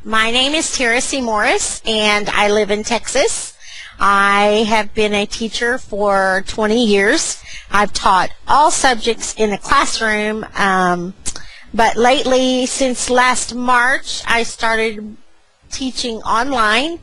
My name is Terasee Morris, and I live in Texas. I have been a teacher for 20 years. I've taught all subjects in the classroom, but lately, since last March, I started teaching online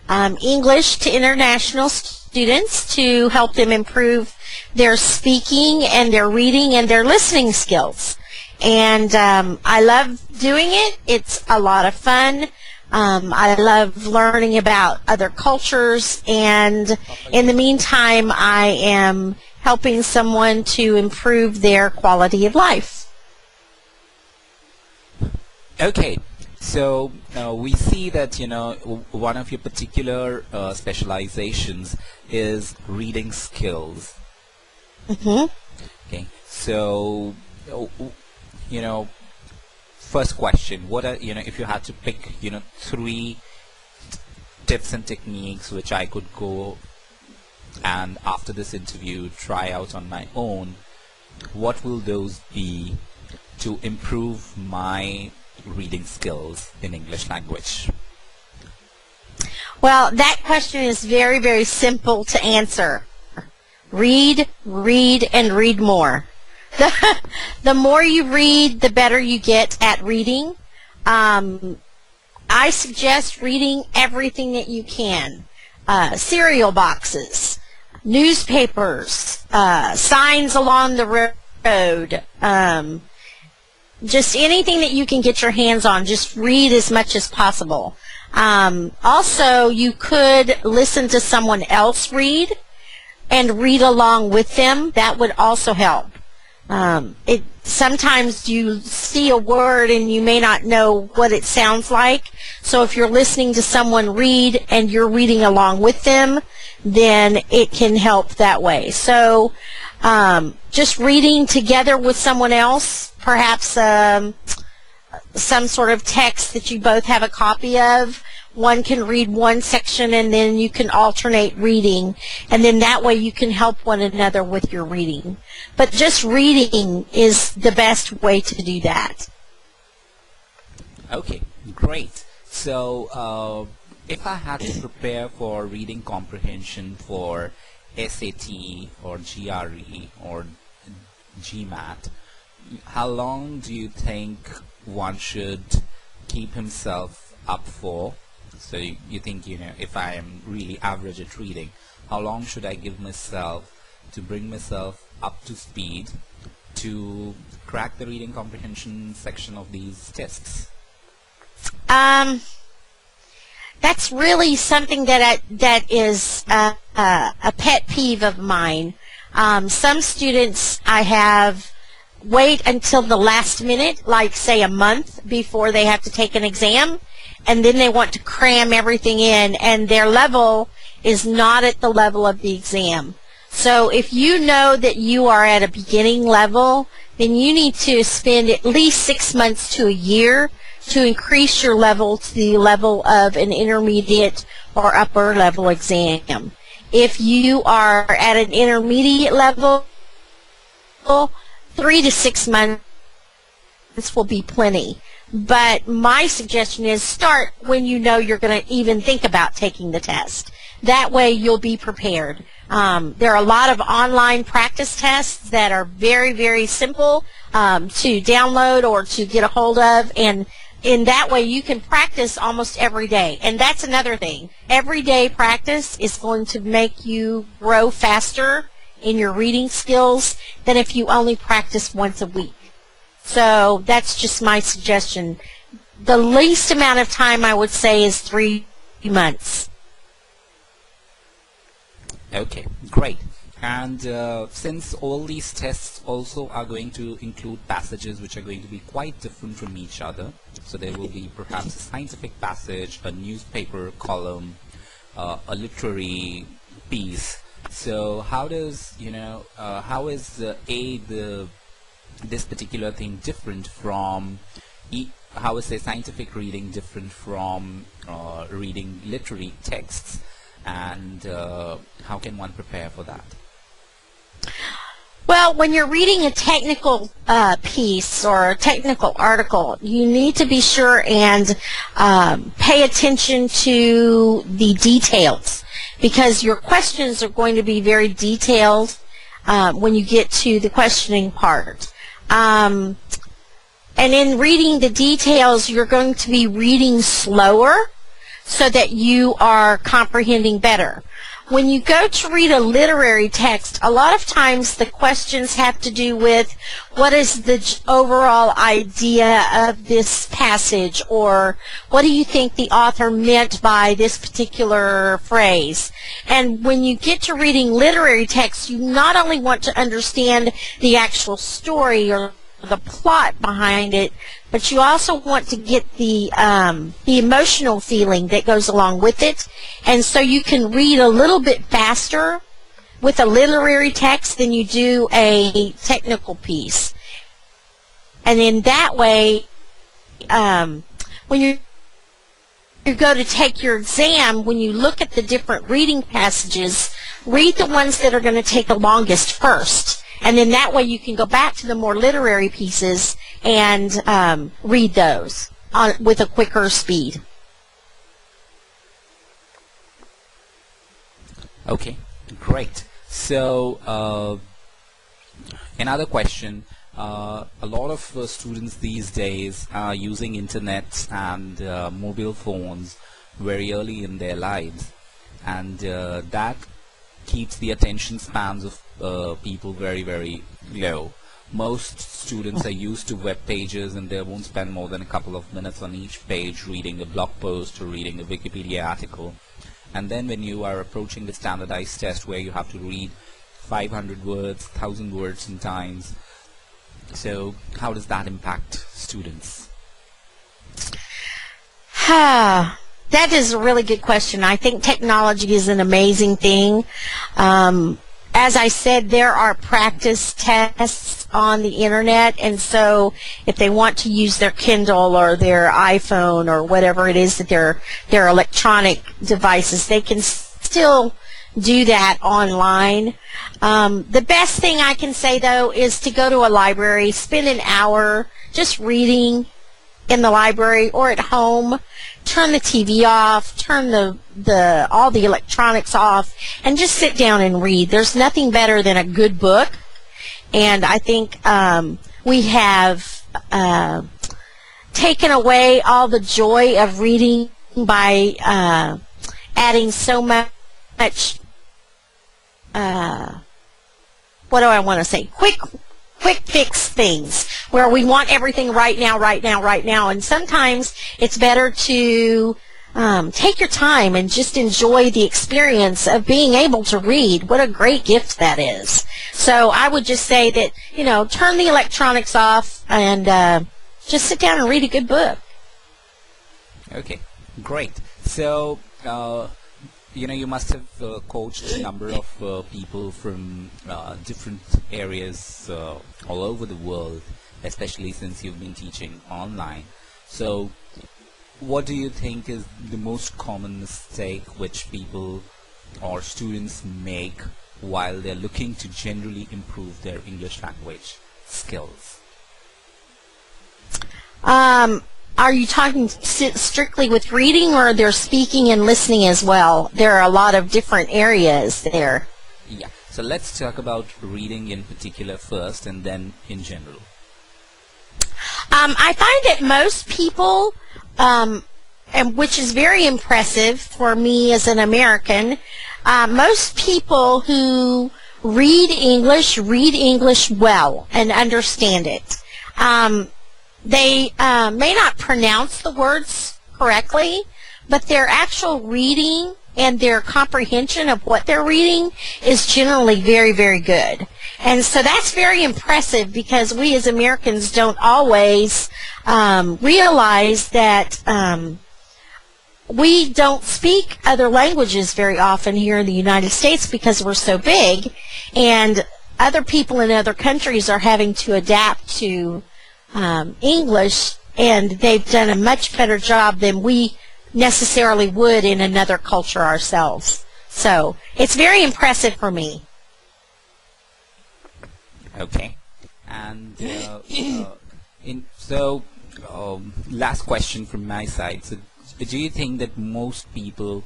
English to international students to help them improve their speaking and their reading and their listening skills. And I love doing it. It's a lot of fun. I love learning about other cultures, and in the meantime, I am helping someone to improve their quality of life. Okay, so we see that one of your particular specializations is reading skills. Mm-hmm. Okay, so first question: what are if you had to pick 3 tips and techniques which I could go and after this interview try out on my own, what will those be to improve my reading skills in English language? Well, that question is very, very simple to answer. Read, read, and read more. The more you read, the better you get at reading. I suggest reading everything that you can. Cereal boxes, newspapers, signs along the road, just anything that you can get your hands on. Just read as much as possible. Also, you could listen to someone else read and read along with them. That would also help. Sometimes you see a word and you may not know what it sounds like. So if you're listening to someone read and you're reading along with them, then it can help that way. So just reading together with someone else, perhaps some sort of text that you both have a copy of. One can read one section and then you can alternate reading, and then that way you can help one another with your reading. But just reading is the best way to do that. Okay, great. So if I had to prepare for reading comprehension for SAT or GRE or GMAT, how long do you think one should keep himself up for? So you think, if I am really average at reading, how long should I give myself to bring myself up to speed to crack the reading comprehension section of these tests? That's really something that is a pet peeve of mine. Some students I have wait until the last minute, like say a month before they have to take an exam, and then they want to cram everything in, and their level is not at the level of the exam. So if you know that you are at a beginning level, then you need to spend at least 6 months to a year to increase your level to the level of an intermediate or upper level exam. If you are at an intermediate level, 3 to 6 months will be plenty. But my suggestion is start when you know you're going to even think about taking the test. That way you'll be prepared. There are a lot of online practice tests that are very, very simple to download or to get a hold of, and in that way you can practice almost every day. And that's another thing. Everyday practice is going to make you grow faster in your reading skills than if you only practice once a week. So that's just my suggestion. The least amount of time I would say is 3 months. Okay, great. And since all these tests also are going to include passages which are going to be quite different from each other, so there will be perhaps a scientific passage, a newspaper column, a literary piece. So how does how is this particular thing different from how is a scientific reading different from reading literary texts, and how can one prepare for that? Well, when you're reading a technical piece or a technical article, you need to be sure and pay attention to the details, because your questions are going to be very detailed when you get to the questioning part. And in reading the details, you're going to be reading slower so that you are comprehending better. When you go to read a literary text, a lot of times the questions have to do with what is the overall idea of this passage, or what do you think the author meant by this particular phrase. And when you get to reading literary text, you not only want to understand the actual story or the plot behind it, but you also want to get the emotional feeling that goes along with it. And so you can read a little bit faster with a literary text than you do a technical piece. And in that way, when you go to take your exam, when you look at the different reading passages, read the ones that are going to take the longest first. And then that way you can go back to the more literary pieces and read those with a quicker speed. Okay, great. So another question. A lot of students these days are using internet and mobile phones very early in their lives, and that keeps the attention spans of people very, very low. Most students are used to web pages, and they won't spend more than a couple of minutes on each page reading a blog post or reading a Wikipedia article. And then when you are approaching the standardized test where you have to read 500 words, 1,000 words sometimes, so how does that impact students? That is a really good question. I think technology is an amazing thing. As I said, there are practice tests on the internet, and so if they want to use their Kindle or their iPhone or whatever it is that their electronic devices, they can still do that online. The best thing I can say, though, is to go to a library, spend an hour just reading in the library or at home. Turn the TV off, turn all the electronics off, and just sit down and read. There's nothing better than a good book, and I think we have taken away all the joy of reading by adding so much what do I want to say? Quick fix things where we want everything right now. And sometimes it's better to take your time and just enjoy the experience of being able to read. What a great gift that is. So I would just say that, turn the electronics off and just sit down and read a good book. Okay, great. So, you must have coached a number of people from different areas all over the world, especially since you've been teaching online. So what do you think is the most common mistake which people or students make while they're looking to generally improve their English language skills? Are you talking strictly with reading, or they're speaking and listening as well? There are a lot of different areas there. Yeah. So let's talk about reading in particular first, and then in general. I find that most people, and which is very impressive for me as an American, most people who read English well and understand it. They may not pronounce the words correctly, but their actual reading and their comprehension of what they're reading is generally very, very good. And so that's very impressive, because we as Americans don't always realize that we don't speak other languages very often here in the United States because we're so big, and other people in other countries are having to adapt to English, and they've done a much better job than we necessarily would in another culture ourselves. So it's very impressive for me. Okay. And so, last question from my side. So, do you think that most people,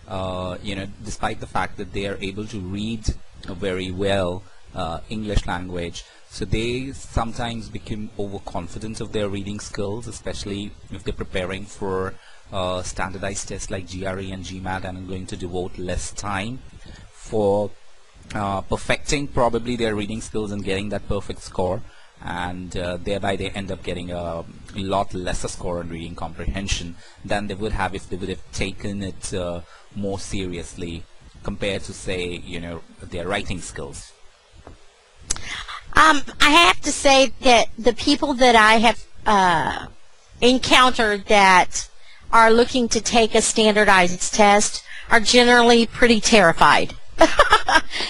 despite the fact that they are able to read very well English language, so they sometimes become overconfident of their reading skills, especially if they're preparing for standardized tests like GRE and GMAT, and are going to devote less time for perfecting probably their reading skills and getting that perfect score, and thereby they end up getting a lot lesser score on reading comprehension than they would have if they would have taken it more seriously compared to, say, their writing skills. I have to say that the people that I have encountered that are looking to take a standardized test are generally pretty terrified.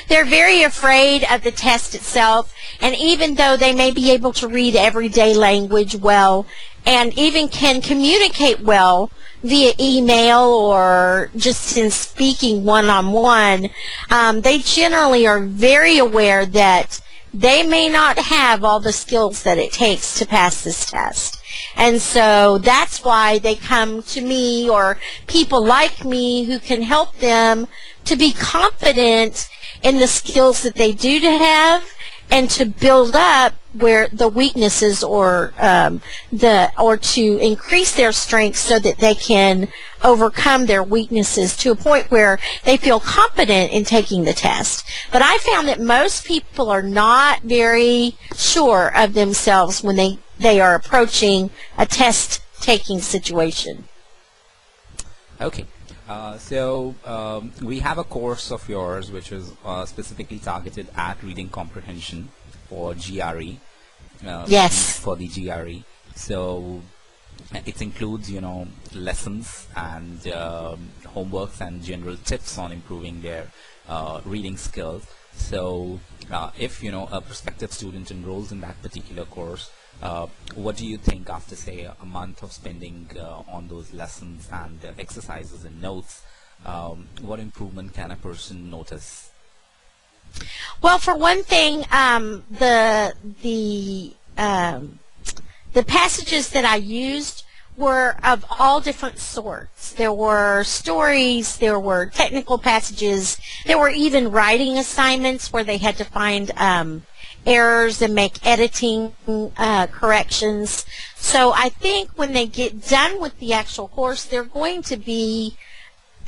They're very afraid of the test itself, and even though they may be able to read everyday language well and even can communicate well via email or just in speaking one-on-one, they generally are very aware that they may not have all the skills that it takes to pass this test. And so that's why they come to me or people like me who can help them to be confident in the skills that they do to have and to build up where the weaknesses or to increase their strengths so that they can overcome their weaknesses to a point where they feel confident in taking the test. But I found that most people are not very sure of themselves when they are approaching a test-taking situation. Okay. So we have a course of yours which is specifically targeted at reading comprehension for GRE. Yes. For the GRE. So it includes, lessons and homeworks and general tips on improving their reading skills. So if, a prospective student enrolls in that particular course, what do you think after, say, a month of spending on those lessons and exercises and notes, what improvement can a person notice? Well, for one thing, the passages that I used were of all different sorts. There were stories, there were technical passages, there were even writing assignments where they had to find errors and make editing corrections. So I think when they get done with the actual course, they're going to be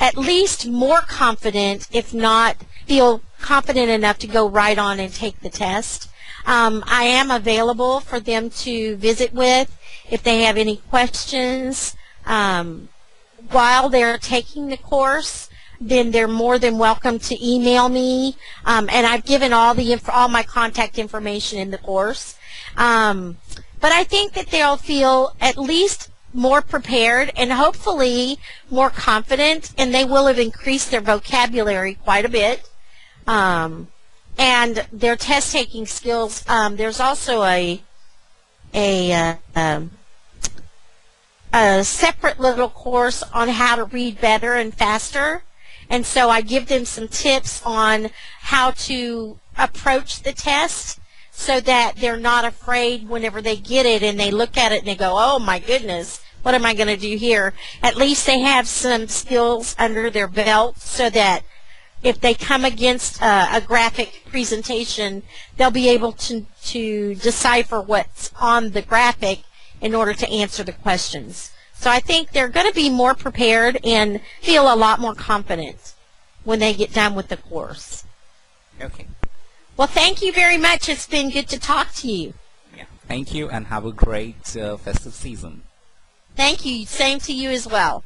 at least more confident, if not feel confident enough to go right on and take the test. I am available for them to visit with if they have any questions while they're taking the course. Then they're more than welcome to email me, and I've given all my contact information in the course. But I think that they'll feel at least more prepared and hopefully more confident, and they will have increased their vocabulary quite a bit. And their test-taking skills. There's also a separate little course on how to read better and faster. And so I give them some tips on how to approach the test so that they're not afraid whenever they get it and they look at it and they go, oh my goodness, what am I going to do here? At least they have some skills under their belt so that if they come against a graphic presentation, they'll be able to decipher what's on the graphic in order to answer the questions. So I think they're going to be more prepared and feel a lot more confident when they get done with the course. Okay. Well, thank you very much. It's been good to talk to you. Yeah. Thank you, and have a great festive season. Thank you. Same to you as well.